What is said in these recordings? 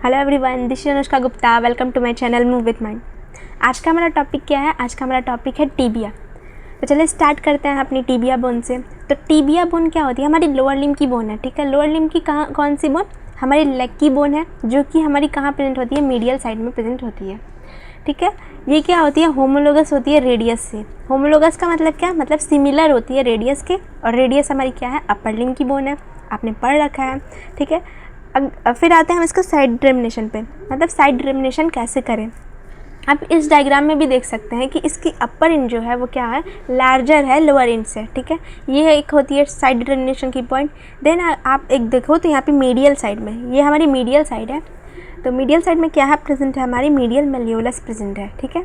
Hello everyone, this is Anushka Gupta. Welcome to my channel move with mind. आज का हमारा topic क्या है? आज का हमारा टॉपिक है टीबिया। तो चलिए स्टार्ट करते हैं अपनी टीबिया बोन से। तो टीबिया बोन क्या होती है? हमारी लोअर लिम्ब की बोन है। ठीक है, लोअर लिम्ब की कौन सी बोन? हमारी लेग की बोन है, जो कि हमारी कहाँ प्रेजेंट होती है? मीडियल साइड में प्रेजेंट होती है। ठीक है, ये क्या होती है? होमोलोगस होती है रेडियस से। होमोलोगस का मतलब क्या? मतलब सिमिलर होती है रेडियस के, और रेडियस हमारी क्या है? अपर लिम्ब की बोन है, आपने पढ़ रखा है। ठीक है, फिर आते हैं हम इसका साइड डिटर्मिनेशन पे। मतलब साइड डिटर्मिनेशन कैसे करें? आप इस डायग्राम में भी देख सकते हैं कि इसकी अपर इंड जो है वो क्या है? लार्जर है लोअर इंड से। ठीक है, ये एक होती है साइड डिटर्मिनेशन की पॉइंट। देन आप एक देखो तो यहाँ पे मीडियल साइड में, ये हमारी मीडियल साइड है। तो मीडियल साइड में क्या है प्रेजेंट है? हमारी मीडियल मेल्यूलस प्रेजेंट है। ठीक है,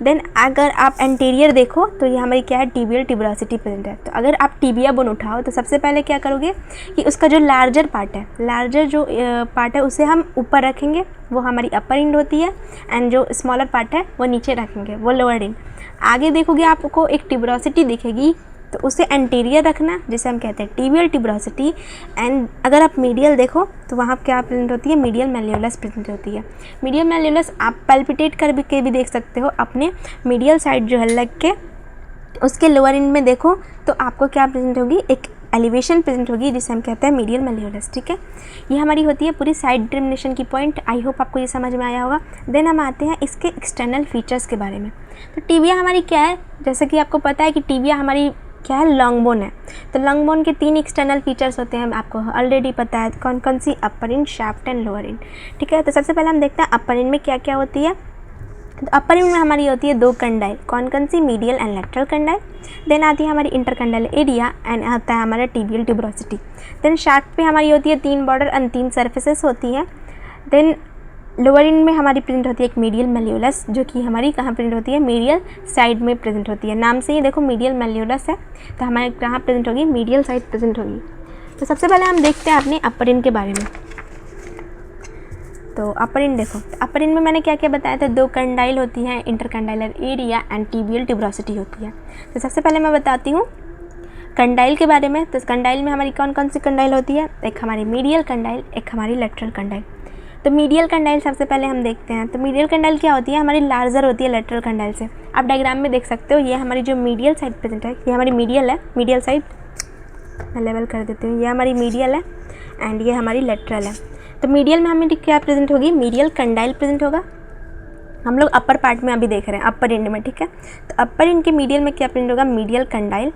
देन अगर आप एंटीरियर देखो तो ये हमारी क्या है? टिबियल ट्यूबरोसिटी प्रेजेंट है। तो अगर आप टिबिया बोन उठाओ तो सबसे पहले क्या करोगे कि उसका जो लार्जर पार्ट है, लार्जर जो पार्ट है उसे हम ऊपर रखेंगे, वो हमारी अपर इंड होती है। एंड जो स्मॉलर पार्ट है वो नीचे रखेंगे, वो लोअर इंड। आगे देखोगे आपको एक ट्यूबरोसिटी दिखेगी, तो उसे एंटीरियर रखना, जिसे हम कहते हैं टिबियल ट्यूबरोसिटी। एंड अगर आप मीडियल देखो तो वहाँ क्या प्रेजेंट होती है? मीडियल मेल्यूलस प्रेजेंट होती है। मीडियल मेल्यूलस आप पैल्पिटेट कर भी देख सकते हो अपने मीडियल साइड जो है लेग के, उसके लोअर एंड में देखो तो आपको क्या प्रेजेंट होगी? एक एलिवेशन प्रेजेंट होगी, जिसे हम कहते हैं मीडियल मेल्यूलस। ठीक है, ये हमारी होती है पूरी साइड डिटर्मिनेशन की पॉइंट। आई होप आपको ये समझ में आया होगा। देन हम आते हैं इसके एक्सटर्नल फीचर्स के बारे में। तो टिबिया हमारी क्या है? जैसे कि आपको पता है कि टिबिया हमारी क्या है? लॉन्ग बोन है। तो लॉन्ग बोन के 3 एक्सटर्नल फीचर्स होते हैं, आपको ऑलरेडी पता है कौन कौन सी? Upper end, shaft and lower end. ठीक है, तो सबसे पहले हम देखते हैं अपर इंड में क्या क्या होती है। तो अपर इंड में हमारी होती है 2 कंडाइल। कौन कौन सी? Medial and lateral condyle. Then आती है हमारी इंटरकंडाइल एरिया एंड आता है हमारा टिबियल ट्यूबरोसिटी। देन शाफ्ट पे हमारी होती है 3 बॉर्डर एंड 3 सर्फेसेस होती हैं। देन लोअर इंड में हमारी प्रेजेंट होती है एक मीडियल मेल्यूलस, जो कि हमारी कहाँ प्रेजेंट होती है? मीडियल साइड में प्रेजेंट होती है। नाम से ही देखो मीडियल मेल्यूलस है, तो हमारे कहाँ प्रेजेंट होगी? मीडियल साइड प्रेजेंट होगी। तो सबसे पहले हम देखते हैं अपने अपर इंड के बारे में। तो अपर इंड देखो, अपर इंड में मैंने क्या क्या बताया था? 2 कंडाइल होती हैं, इंटरकंडाइलर एरिया एंड टिबियल ट्यूबरोसिटी होती है। तो सबसे पहले मैं बताती हूँ कंडाइल के बारे में। तो कंडाइल में हमारी कौन कौन सी कंडाइल होती है? एक हमारी मीडियल कंडाइल, एक हमारी लेटरल कंडाइल। तो मीडियल कंडाइल सबसे पहले हम देखते हैं। तो मीडियल कंडाइल क्या होती है? हमारी लार्जर होती है लेटरल कंडाइल से। आप डायग्राम में देख सकते हो, ये हमारी जो मीडियल साइड प्रेजेंट है, ये हमारी मीडियल है। मीडियल साइड मैं लेवल कर देती हूँ, ये हमारी मीडियल है एंड ये हमारी लेटरल है। तो मीडियल में हमें क्या प्रेजेंट होगी? मीडियल कंडाइल प्रेजेंट होगा। हम लोग अपर पार्ट में अभी देख रहे हैं, अपर इंड में। ठीक है, तो अपर इंड के मीडियल में क्या प्रेजेंट होगा? Medial condyle.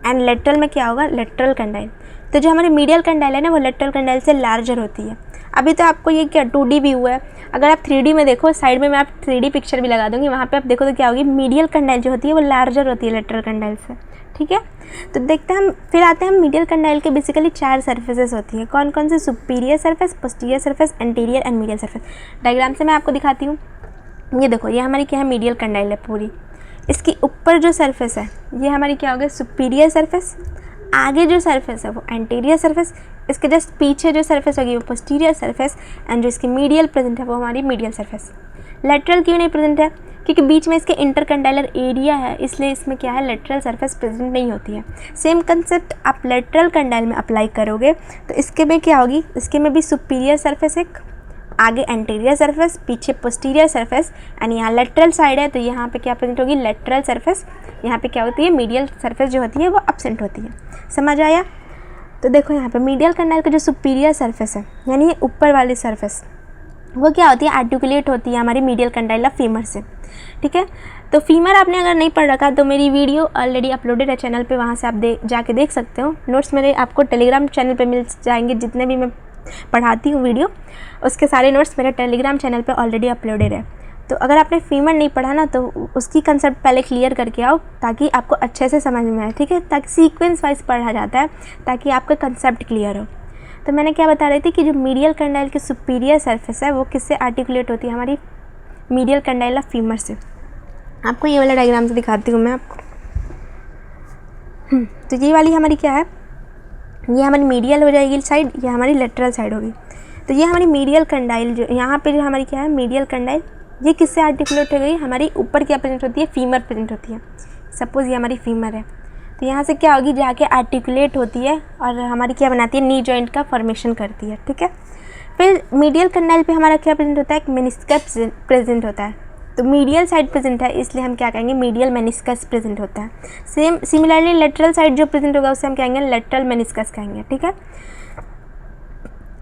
एंड लेटरल में क्या होगा? Lateral condyle. तो जो हमारी मीडियल कंडाइल है ना, वो लेटरल कंडाइल से लार्जर होती है। अभी तो आपको ये क्या 2D व्यू है। अगर आप 3D में देखो, साइड में मैं आप 3D पिक्चर भी लगा दूंगी, वहाँ पे आप देखो तो क्या होगी? मीडियल कंडाइल जो होती है वो लार्जर होती है लेटरल कंडाइल से। ठीक है, तो देखते हैं हम। फिर आते हैं हम मीडियल कंडाइल के बेसिकली 4 सर्फेसेस होती हैं। कौन कौन से? Superior surface, posterior surface, anterior and medial surface. Diagram से मैं आपको दिखाती हूँ। ये देखो, ये हमारी क्या है? मीडियल कंडाइल है पूरी। इसकी ऊपर जो सरफेस है ये हमारी क्या हो गया? Superior surface. आगे जो सरफेस है वो एंटीरियर सरफेस। इसके जस्ट पीछे जो सरफेस होगी वो पोस्टीरियर सरफेस। एंड जो इसकी मीडियल प्रेजेंट है वो हमारी मीडियल सरफेस। लेटरल क्यों नहीं प्रेजेंट है? क्योंकि बीच में इसके इंटरकंडाइलर एरिया है, इसलिए इसमें क्या है? लेटरल सरफेस प्रेजेंट नहीं होती है। सेम कंसेप्ट आप लेटरल कंडाइल में अप्लाई करोगे तो इसके में क्या होगी? इसके में भी सुपीरियर सरफेस एक, आगे एंटीरियर सरफेस, पीछे पोस्टीरियर सरफेस। एंड यहाँ लेटरल साइड है तो यहाँ पे क्या प्रेजेंट होगी? Lateral surface. यहाँ पे क्या होती है? मीडियल सरफेस जो होती है वो एब्सेंट होती है। समझ आया? तो देखो यहाँ पे मीडियल कंडाइल का जो सुपीरियर सरफेस है, यानी ये ऊपर वाली सरफेस, वो क्या होती है? आर्टिकुलेट होती है हमारी मीडियल कंडाइल ऑफ फीमर से। ठीक है, तो फीमर आपने अगर नहीं पढ़ रखा तो मेरी वीडियो ऑलरेडी अपलोडेड है चैनल पे, वहाँ से आप जाके देख सकते हो। नोट्स मेरे आपको टेलीग्राम चैनल पे मिल जाएंगे, जितने भी मैं पढ़ाती हूँ वीडियो, उसके सारे नोट्स मेरे टेलीग्राम चैनल पे ऑलरेडी अपलोडेड है। तो अगर आपने फीमर नहीं पढ़ा ना तो उसकी कंसेप्ट पहले क्लियर करके आओ, ताकि आपको अच्छे से समझ में आए। ठीक है, ताकि सीक्वेंस वाइज पढ़ा जाता है, ताकि आपका कंसेप्ट क्लियर हो। तो मैंने क्या बता रही थी कि जो मीडियल कंडाइल की सुपीरियर सरफेस है वो किससे आर्टिकुलेट होती है? हमारी मीडियल कंडाइल ऑफ फीमर से। आपको ये वाला डायग्राम से दिखाती हूँ मैं आपको। तो ये वाली हमारी क्या है? ये हमारी मीडियल हो जाएगी साइड, ये हमारी लेटरल साइड होगी। तो ये हमारी मीडियल कंडाइल जो यहाँ पे जो हमारी क्या है? मीडियल कंडाइल, ये किससे आर्टिकुलेट हो गई? हमारी ऊपर क्या प्रेजेंट होती है? फीमर प्रेजेंट होती है। सपोज़ ये हमारी फीमर है, तो यहाँ से क्या होगी? जाके आर्टिकुलेट होती है और हमारी क्या बनाती है? नी जॉइंट का फॉर्मेशन करती है। ठीक है, पे मीडियल कंडाइल पे हमारा क्या प्रेजेंट होता है, एक मेनिस्कस प्रेजेंट होता है। तो मीडियल साइड प्रेजेंट है इसलिए हम क्या कहेंगे, मीडियल मेनिस्कस प्रेजेंट होता है। सिमिलरली लेटरल साइड जो प्रेजेंट होगा उसे हम कहेंगे लेटरल मेनिस्कस कहेंगे, ठीक है।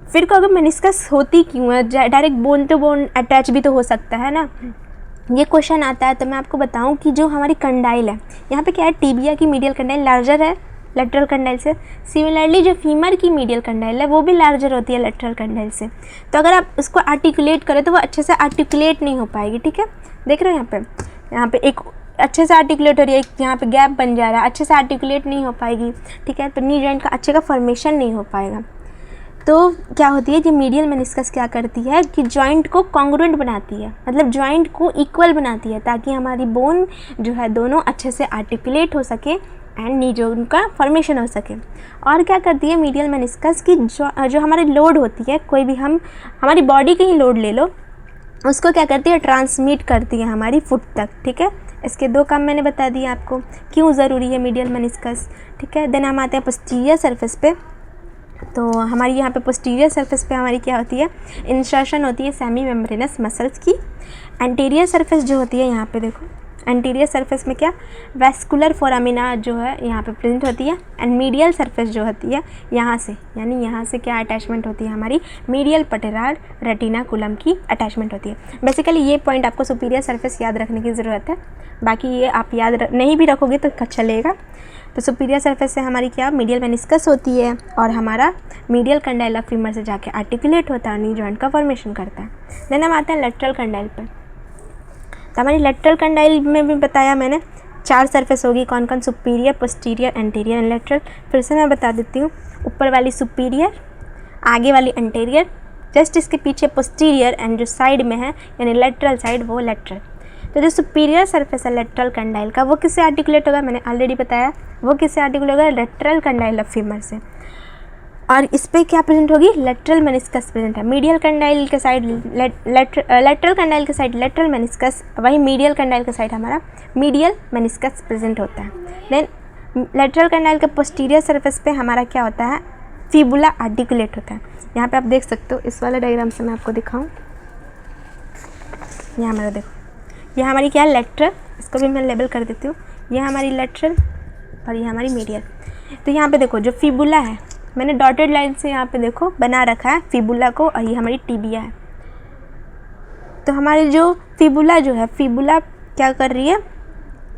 फिर को अगर मेनिस्कस होती क्यों है, direct bone to bone attach भी तो हो सकता है ना, ये क्वेश्चन आता है। तो मैं आपको बताऊं कि जो हमारी कंडाइल है, यहाँ पे क्या है, टीबिया की मीडियल कंडाइल लार्जर है लेटरल कंडाइल से। सिमिलरली जो फीमर की मीडियल कंडाइल है वो भी लार्जर होती है लेटरल कंडाइल से। तो अगर आप उसको आर्टिकुलेट करें तो वो अच्छे से आर्टिकुलेट नहीं हो पाएगी, ठीक है। देख रहे हो यहाँ पे एक अच्छे से आर्टिकुलेट हो रही है, एक यहाँ पे गैप बन जा रहा है, अच्छे से आर्टिकुलेट नहीं हो पाएगी, ठीक है। तो नी जॉइंट का अच्छे का फॉर्मेशन नहीं हो पाएगा। तो क्या होती है कि मीडियल मेनिस्कस क्या करती है कि जॉइंट को कॉन्ग्रुएंट बनाती है, मतलब जॉइंट को इक्वल बनाती है, ताकि हमारी बोन जो है दोनों अच्छे से आर्टिकुलेट हो सके एंड नी जॉइंट का फॉर्मेशन हो सके। और क्या करती है मीडियल मेनिस्कस की जो हमारी लोड होती है, कोई भी हमारी बॉडी की ही लोड ले लो, उसको क्या करती है, ट्रांसमिट करती है हमारी फुट तक, ठीक है। इसके दो काम मैंने बता दिए आपको क्यों ज़रूरी है मीडियल मेनिस्कस, ठीक है। देन हम आते हैं पोस्टीरियर सरफेस पे। तो हमारी यहाँ पे पोस्टीरियर सरफेस पे हमारी क्या होती है, इंसर्शन होती है सेमी मेम्ब्रेनस मसल्स की। एंटीरियर सरफेस जो होती है, यहाँ पे देखो एंटीरियर सरफेस में क्या, वैस्कुलर फोरामिना जो है यहाँ पे प्रेजेंट होती है। एंड मीडियल सरफेस जो होती है यहाँ से, यानी यहाँ से क्या अटैचमेंट होती है, हमारी मीडियल पटेलार रेटिनाकुलम की अटैचमेंट होती है। बेसिकली ये पॉइंट आपको सुपीरियर सरफेस याद रखने की ज़रूरत है, बाकी ये आप याद नहीं भी रखोगे तो चलेगा। तो सुपीरियर सरफेस से हमारी क्या मीडियल मेनिस्कस होती है और हमारा मीडियल कंडाइल ऑफ फीमर से जाके आर्टिकुलेट होता है, नी जॉइंट का फॉर्मेशन करता है। देन हम आते हैं लेटरल कंडाइल पे। तो हमारी लेटरल कंडाइल में भी बताया मैंने 4 सरफेस होगी, कौन कौन, superior, posterior, anterior and lateral. फिर से मैं बता देती हूँ, ऊपर वाली सुपीरियर, आगे वाली एंटीरियर, जस्ट इसके पीछे पोस्टीरियर, एंड जो साइड में है यानी लेटरल साइड वो लेटरल। तो जो सुपीरियर सरफेस है लेटरल कंडाइल का वो किससे आर्टिकुलेट होगा, मैंने ऑलरेडी बताया, वो किससे आर्टिकुलेट होगा, लेटरल कंडाइल ऑफ फीमर से। और इस पे क्या प्रेजेंट होगी, लेटरल मेनिस्कस प्रेजेंट है। मीडियल कंडाइल के साइड लेटरल कंडाइल के साइड लेटरल मेनिस्कस, वही मीडियल कंडाइल के साइड हमारा मीडियल मेनिस्कस प्रेजेंट होता है। देन लेटरल कंडाइल के पोस्टीरियर सरफेस पे हमारा क्या होता है, फिबुला आर्टिकुलेट होता है। यहाँ पे आप देख सकते हो, इस वाले डायग्राम से मैं आपको दिखाऊँ, यहाँ हमारा देखो, यह हमारी क्या है, लेटरल, इसको भी मैं लेबल कर देती हूँ, यह हमारी लेटरल और ये हमारी मीडियल। तो यहाँ पे देखो जो फिबुला है, मैंने डॉटेड लाइन से यहाँ पे देखो बना रखा है फिबुला को, और ये हमारी टिबिया है। तो हमारी जो फिबुला फिबुला क्या कर रही है,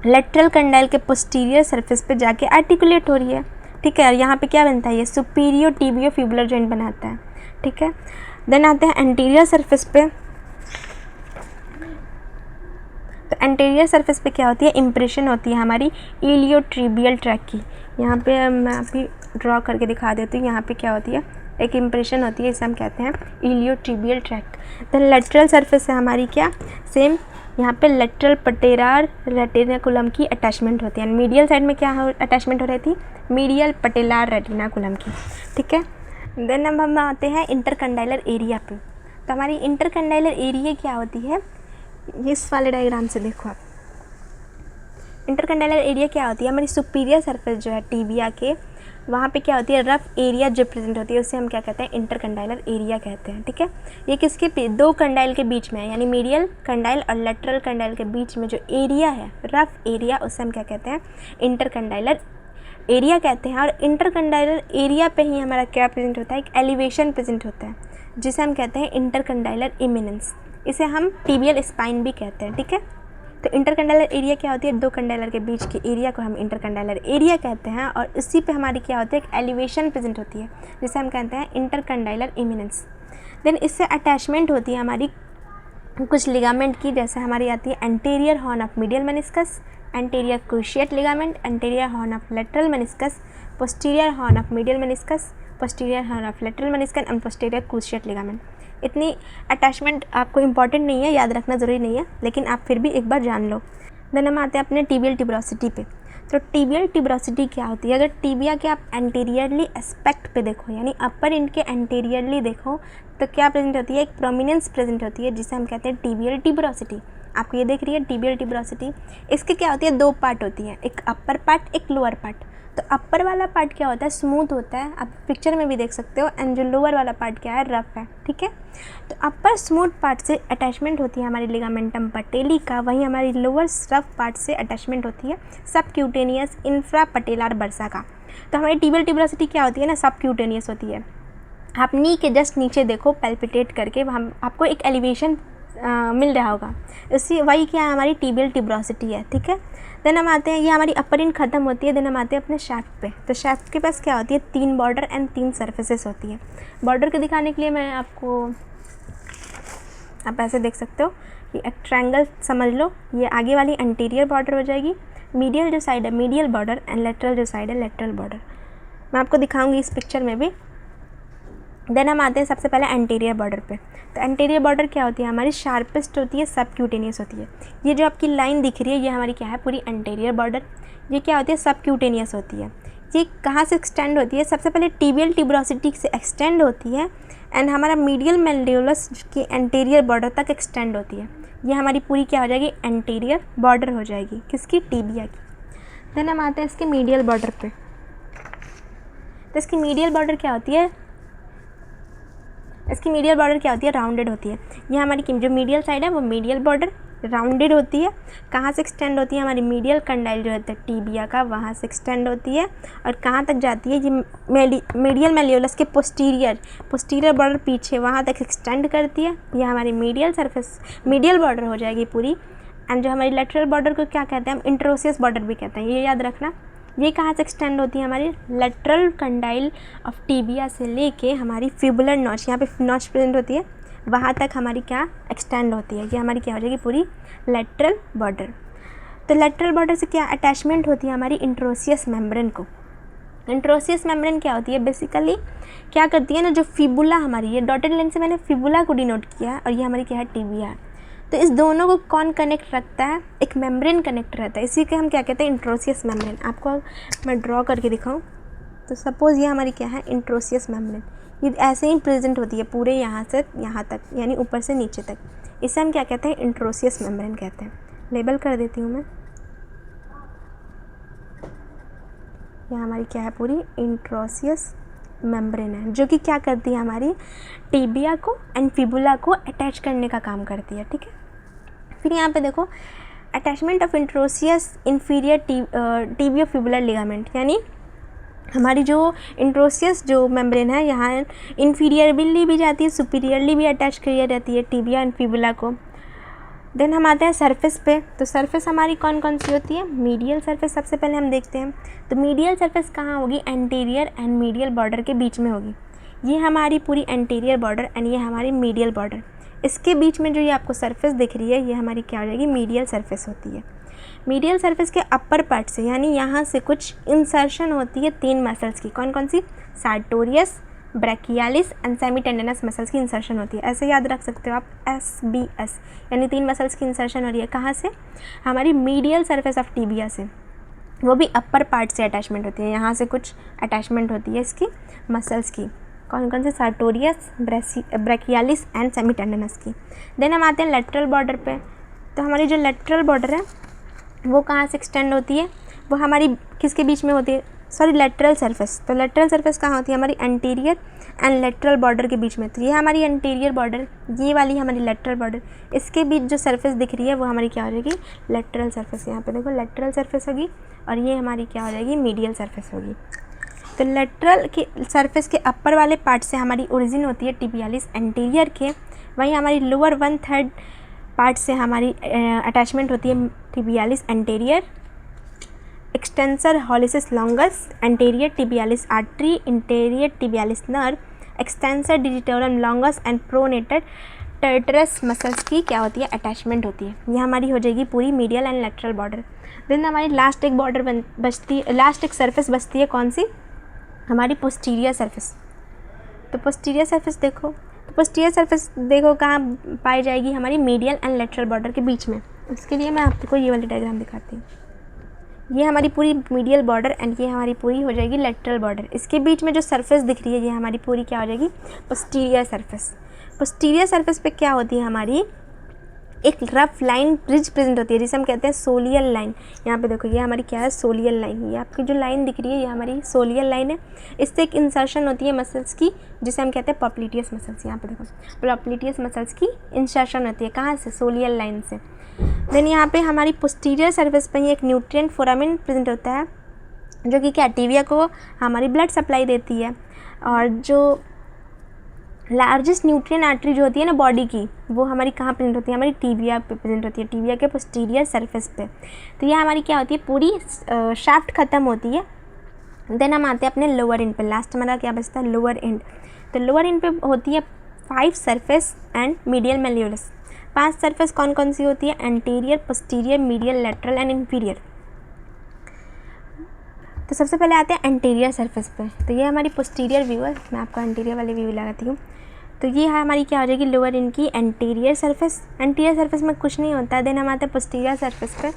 लेटरल कंडाइल के पोस्टीरियर सरफेस पे जाके आर्टिकुलेट हो रही है, ठीक है। और यहाँ पे क्या बनता है, ये सुपीरियर टिबियो फिबुलर जॉइंट बनाता है, ठीक है। देन आते हैं एंटीरियर सरफेस पे। तो एंटीरियर सरफेस पे क्या होती है, इम्प्रेशन होती है हमारी इलियोट्रिबियल ट्रैक की। यहाँ पे मैं अभी ड्रॉ करके दिखा देती हूँ, यहाँ पे क्या होती है, एक इम्प्रेशन होती है, इसे हम कहते हैं इलियोट्रिबियल ट्रैक। तो लेटरल सरफेस से हमारी क्या, सेम यहाँ पे लेटरल पटेलार रेटिनाकुलम की अटैचमेंट होती है। मीडियल साइड में क्या अटैचमेंट हो रही थी, मीडियल पटेलार रेटिनाकुलम की, ठीक है। देन अब हम आते हैं इंटरकंडाइलर एरिया पे। तो हमारी इंटरकंडाइलर एरिया क्या होती है, इस वाले डायग्राम से देखो आप, इंटरकंडाइलर एरिया क्या होती है, हमारी सुपीरियर सरफेस जो है टिबिया के, वहाँ पे क्या होती है, रफ एरिया जो प्रेजेंट होती है उसे हम क्या कहते हैं, इंटरकंडाइलर एरिया कहते हैं, ठीक है। ये किसके दो कंडाइल के बीच में है, यानी मीडियल कंडाइल और लेटरल कंडाइल के बीच में जो एरिया है, रफ एरिया, उसे हम क्या कहते हैं, इंटरकंडाइलर एरिया कहते हैं। और इंटरकंडाइलर एरिया पे ही हमारा क्या प्रेजेंट होता है, एक एलिवेशन प्रेजेंट होता है, जिसे हम कहते हैं इंटरकंडाइलर इमिनेंस। इसे हम टिबियल स्पाइन भी कहते हैं, ठीक है। तो इंटरकंडाइलर एरिया क्या होती है, दो कंडाइलर के बीच के एरिया को हम इंटरकंडाइलर एरिया कहते हैं। और इसी पे हमारी क्या होती है, एक एलिवेशन प्रेजेंट होती है, जिसे हम कहते हैं इंटरकंडाइलर इमिनेंस। देन इससे अटैचमेंट होती है हमारी कुछ लिगामेंट की, जैसे हमारी आती है anterior horn of medial meniscus, anterior cruciate ligament, anterior horn of lateral meniscus, posterior horn of medial meniscus, posterior horn of lateral meniscus and posterior cruciate ligament. इतनी अटैचमेंट आपको इंपॉर्टेंट नहीं है, याद रखना ज़रूरी नहीं है, लेकिन आप फिर भी एक बार जान लो। देन हम आते हैं अपने टिबियल ट्यूबरोसिटी पे। तो टिबियल ट्यूबरोसिटी क्या होती है, अगर टिबिया के आप एंटीरियरली एस्पेक्ट पे देखो, यानी अपर इनके एंटीरियरली देखो, तो क्या प्रेजेंट होती है, एक प्रोमिनेंस प्रेजेंट होती है, जिसे हम कहते हैं टिबियल ट्यूबरोसिटी। आपको ये देख रही है टिबियल ट्यूबरोसिटी। इसके क्या होती है, दो पार्ट होती है, एक अपर पार्ट एक लोअर पार्ट। तो अपर वाला पार्ट क्या होता है, स्मूथ होता है, आप पिक्चर में भी देख सकते हो, एंड जो लोअर वाला पार्ट क्या है, रफ है, ठीक है। तो अपर स्मूथ पार्ट से अटैचमेंट होती है हमारी लिगामेंटम पटेली का, वहीं हमारी लोअर रफ पार्ट से अटैचमेंट होती है सबक्यूटेनियस इंफ्रापटेलर बर्सा का। तो हमारी टिबियल ट्यूबरोसिटी क्या होती है ना, सबक्यूटेनियस होती है। आप नी के जस्ट नीचे देखो पैल्पिटेट करके, वहाँ आपको एक एलिवेशन मिल रहा होगा, इसी वही क्या है, हमारी टिबियल ट्यूबरोसिटी है, ठीक है। देन हम आते हैं, ये हमारी अपर इंड खत्म होती है, देन हम आते हैं अपने शैफ्ट पे। तो शैफ्ट के पास क्या होती है, 3 बॉर्डर एंड 3 सर्फेसेस होती है। बॉर्डर को दिखाने के लिए मैं आपको, आप ऐसे देख सकते हो, ये एक ट्रायंगल समझ लो, ये आगे वाली एंटीरियर बॉर्डर हो जाएगी, मीडियल जो साइड है मीडियल बॉर्डर, एंड लेटरल जो साइड है लेटरल बॉर्डर। मैं आपको दिखाऊंगी इस पिक्चर में भी। देन हम आते हैं सबसे पहले एंटीरियर बॉर्डर पे। तो एंटीरियर बॉर्डर क्या होती है, हमारी शार्पेस्ट होती है, सबक्यूटेनियस होती है। ये जो आपकी लाइन दिख रही है, ये हमारी क्या है, पूरी एंटीरियर बॉर्डर। ये क्या होती है, सबक्यूटेनियस होती है। ये कहाँ से एक्सटेंड होती है, सबसे पहले टिबियल ट्यूबरोसिटी से एक्सटेंड होती है, एंड हमारा मीडियल मेल्डियोलस की एंटीरियर बॉर्डर तक एक्सटेंड होती है। ये हमारी पूरी क्या हो जाएगी, एंटीरियर बॉर्डर हो जाएगी, किसकी, टिबिया की। देन हम आते हैं इसके मीडियल बॉर्डर पे। तो इसकी मीडियल बॉर्डर क्या होती है, इसकी मीडियल बॉर्डर क्या होती है, राउंडेड होती है। ये हमारी जो मीडियल साइड है वो मीडियल बॉर्डर राउंडेड होती है। कहाँ से एक्सटेंड होती है, हमारी मीडियल कंडाइल जो होता है टिबिया का, वहाँ से एक्सटेंड होती है। और कहाँ तक जाती है, ये मीडियल मेल्डियोलस के पोस्टीरियर बॉर्डर पीछे वहाँ तक एक्सटेंड करती है। ये हमारी मीडियल सरफेस, मीडियल बॉर्डर हो जाएगी पूरी। एंड जो हमारी लेटरल बॉर्डर को क्या कहते हैं, हम इंट्रोसियस बॉर्डर भी कहते हैं, ये याद रखना। ये कहाँ से एक्सटेंड होती है, हमारी लेटरल कंडाइल ऑफ टिबिया से लेके हमारी फिबुलर नॉच, यहाँ पे नॉच प्रेजेंट होती है, वहाँ तक हमारी क्या एक्सटेंड होती है। ये हमारी क्या हो जाएगी, पूरी लेटरल बॉर्डर। तो लेटरल बॉर्डर से क्या अटैचमेंट होती है, हमारी इंट्रोसियस मेम्ब्रेन को। इंट्रोसियस मेम्ब्रेन क्या होती है, बेसिकली क्या करती है ना, जो फिबुला हमारी, ये डॉटेड लाइन से मैंने फिबुला को डिनोट किया है, और ये हमारी क्या है, टिबिया है। तो इस दोनों को कौन कनेक्ट रखता है, एक मेम्ब्रेन कनेक्ट रहता है, इसी के हम क्या कहते हैं, इंट्रोसियस मेम्ब्रेन। आपको मैं ड्रॉ करके दिखाऊं तो सपोज़ ये हमारी क्या है, इंट्रोसियस मेम्ब्रेन। ये ऐसे ही प्रेजेंट होती है पूरे यहाँ से यहाँ तक, यानी ऊपर से नीचे तक। इसे हम क्या कहते हैं, इंट्रोसियस मेम्ब्रेन कहते हैं। लेबल कर देती हूँ मैं, यह हमारी क्या है, पूरी इंट्रोसियस मेम्ब्रेन है, जो कि क्या करती है, हमारी टिबिया को एंड फिबुला को अटैच करने का काम करती है, ठीक है। फिर यहाँ पे देखो, attachment of interosseous inferior tibio fibular ligament, यानी हमारी जो इंट्रोसियस जो मेम्ब्रेन है, यहाँ इंफीरियरली भी जाती है, सुपीरियरली भी अटैच की रहती है टिबिया एंड फिबुला को। देन हम आते हैं सरफेस पे। तो सरफेस हमारी कौन कौन सी होती है, मीडियल सरफेस सबसे पहले हम देखते हैं। तो मीडियल सरफेस कहाँ होगी, एंटीरियर एंड मीडियल बॉर्डर के बीच में होगी। ये हमारी पूरी एंटीरियर बॉर्डर एंड ये हमारी मीडियल बॉर्डर, इसके बीच में जो ये आपको सरफेस दिख रही है, ये हमारी क्या हो जाएगी, मीडियल सरफेस होती है। मीडियल सरफेस के अपर पार्ट से, यानी यहाँ से कुछ इंसर्शन होती है 3 मसल्स की। कौन कौन सी, सार्टोरियस, ब्रैकियालिस एंड सेमीटेंडिनस मसल्स की इंसर्शन होती है। ऐसे याद रख सकते हो आप, SBS, यानी 3 मसल्स की इंसर्शन हो रही है। कहाँ से, हमारी मीडियल सरफेस ऑफ टिबिया से, वो भी अपर पार्ट से अटैचमेंट होती है। यहाँ से कुछ अटैचमेंट होती है इसकी मसल्स की। कौन कौन से, सार्टोरियस, ब्रैकियालिस एंड सेमीटेंडिनस की। देन हम आते हैं लेटरल बॉर्डर पे। तो हमारी जो लेटरल बॉर्डर है वो कहाँ से एक्सटेंड होती है, वो हमारी किसके बीच में होती है, सॉरी लेटरल सरफेस। तो लेटरल सरफेस कहाँ होती है, हमारी एंटीरियर एंड लेटरल बॉर्डर के बीच में। तो ये हमारी एंटीरियर बॉर्डर, ये वाली हमारी लेटरल बॉर्डर, इसके बीच जो सरफेस दिख रही है वो हमारी क्या हो जाएगी, लेटरल सरफेस। यहाँ पे देखो लेटरल सरफेस होगी, और ये हमारी क्या हो जाएगी, मीडियल सरफेस होगी। तो लेटरल के सरफेस के अपर वाले पार्ट से हमारी ओरिजिन होती है टिबियालिस एंटीरियर के, वहीं हमारी लोअर 1/3 पार्ट से हमारी अटैचमेंट होती है tibialis anterior, extensor hallucis longus, anterior tibialis artery, interior tibialis nerve, extensor digitorum longus and pronator teres muscles की क्या होती है, अटैचमेंट होती है। यह हमारी हो जाएगी पूरी medial and lateral border. Then हमारी लास्ट एक बॉर्डर बचती है, लास्ट एक सरफेस बचती है, कौन सी, हमारी पोस्टीरियर सरफेस। तो पोस्टीरियर सरफेस देखो, तो पोस्टीरियर सरफेस देखो कहाँ पाई जाएगी, हमारी मीडियल एंड लेटरल बॉर्डर के बीच में। इसके लिए मैं आपको ये वाली डायग्राम दिखाती हूँ। ये हमारी पूरी मीडियल बॉर्डर एंड ये हमारी पूरी हो जाएगी लेटरल बॉर्डर। इसके बीच में जो सरफेस दिख रही है ये हमारी पूरी क्या हो जाएगी, पोस्टीरियर सरफेस। पोस्टीरियर सरफेस पे क्या होती है, हमारी एक रफ लाइन ब्रिज प्रेजेंट होती है जिसे हम कहते हैं सोलियल लाइन। यहाँ पे देखो ये हमारी क्या है, सोलियल लाइन। ये आपकी जो लाइन दिख रही है ये हमारी सोलियल लाइन है। इससे एक इंसर्शन होती है मसल्स की जिसे हम कहते हैं पॉप्लिटियस मसल्स। यहाँ पे देखो पॉप्लिटियस मसल्स की इंसर्शन होती है, कहाँ से, सोलियल लाइन से। देन यहाँ पे हमारी पोस्टीरियर सर्फेस पर ही एक न्यूट्रिएंट फोरामिन प्रेजेंट होता है जो कि क्या, टिबिया को हमारी ब्लड सप्लाई देती है। और जो लार्जेस्ट न्यूट्रिएंट आर्टरी जो होती है ना बॉडी की, वो हमारी कहाँ प्रेजेंट होती है, हमारी टिबिया पे प्रेजेंट होती है, टिबिया के पोस्टीरियर सरफेस पे। तो ये हमारी क्या होती है, पूरी शाफ्ट ख़त्म होती है। देन हम आते हैं अपने लोअर एंड पे। लास्ट हमारा क्या बचता है, लोअर एंड। तो लोअर एंड पे होती है 5 सरफेस एंड मीडियल मेल्यूलस। 5 सरफेस कौन कौन सी होती है, anterior, posterior, medial, lateral and inferior. तो सबसे पहले आते हैं एंटीरियर सरफेस पे। तो ये हमारी पोस्टीरियर व्यू है, मैं आपको एंटीरियर वाली व्यू लगाती हूँ। तो ये है हमारी क्या हो जाएगी, लोअर एंड की एंटीरियर सरफेस। एंटीरियर सरफेस में कुछ नहीं होता है। देन हम आते हैं पोस्टीरियर सरफेस पे।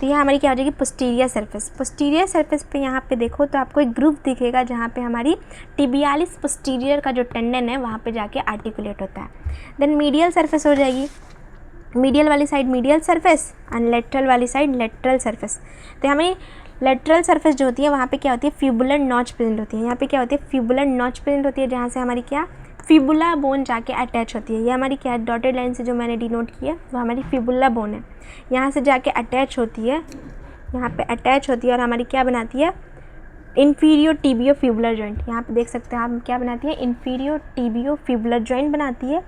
तो ये हमारी क्या हो जाएगी, पोस्टीरियर सरफेस। पोस्टीरियर सरफेस पे यहाँ पे देखो तो आपको एक ग्रुप दिखेगा जहाँ पे हमारी टिबियालिस पोस्टीरियर का जो टेंडन है वहाँ पे जाके आर्टिकुलेट होता है। देन मीडियल सरफेस हो जाएगी, मीडियल वाली side medial surface and lateral वाली साइड लेटरल सरफेस। तो हमारी लेटरल सरफेस जो होती है वहाँ पे क्या होती है, फ्यूबुलर नॉच प्रेजेंट होती है। यहाँ पे क्या होती है, फ्यूबुलर नॉच प्रेजेंट होती है जहाँ से हमारी क्या, फिबुला बोन जाके अटैच होती है। ये हमारी क्या है, डॉटेड लाइन से जो मैंने डिनोट किया वो हमारी फिबुला बोन है। यहाँ से जाके अटैच होती है, यहाँ पे अटैच होती है और हमारी क्या बनाती है, इन्फीरियो टिबियो फिबुलर जॉइंट। यहाँ पे देख सकते हैं आप क्या बनाती है, इन्फीरियो टिबियो फिबुलर जॉइंट बनाती है।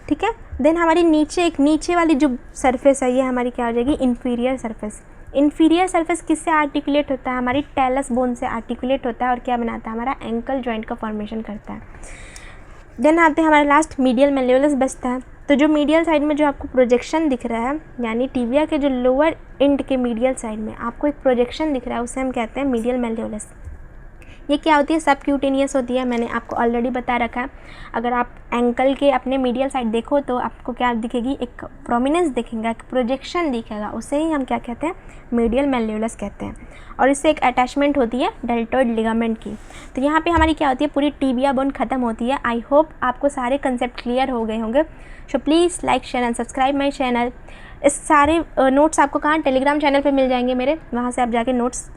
ठीक है। देन हमारी नीचे एक नीचे वाली जो सरफेस है ये हमारी क्या हो जाएगी, इन्फीरियर सरफेस। इन्फीरियर सरफेस किससे आर्टिकुलेट होता है, हमारी टेलस बोन से आर्टिकुलेट होता है और क्या बनाता है, हमारा एंकल जॉइंट का फॉर्मेशन करता है। देन आते हैं हमारा लास्ट मीडियल मेल्यूलस बचता है। तो जो मीडियल साइड में जो आपको प्रोजेक्शन दिख रहा है, यानी टिबिया के जो लोअर एंड के मीडियल साइड में आपको एक प्रोजेक्शन दिख रहा है, उसे हम कहते हैं मीडियल मेल्यूलस। ये क्या होती है, सबक्यूटेनियस होती है, मैंने आपको ऑलरेडी बता रखा है। अगर आप एंकल के अपने मीडियल साइड देखो तो आपको क्या दिखेगी, एक प्रोमिनेंस दिखेगा, एक प्रोजेक्शन दिखेगा, उसे ही हम क्या कहते हैं, मीडियल मेल्यूलस कहते हैं। और इससे एक अटैचमेंट होती है डेल्टोइड लिगामेंट की। तो यहाँ पे हमारी क्या होती है, पूरी टिबिया बोन ख़त्म होती है। आई होप आपको सारे कंसेप्ट क्लियर हो गए होंगे। So please like, share and subscribe my channel. इस सारे नोट्स आपको कहाँ, टेलीग्राम चैनल पर मिल जाएंगे मेरे, वहाँ से आप जाके नोट्स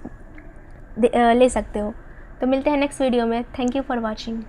ले सकते हो। तो मिलते हैं नेक्स्ट वीडियो में। Thank you for watching.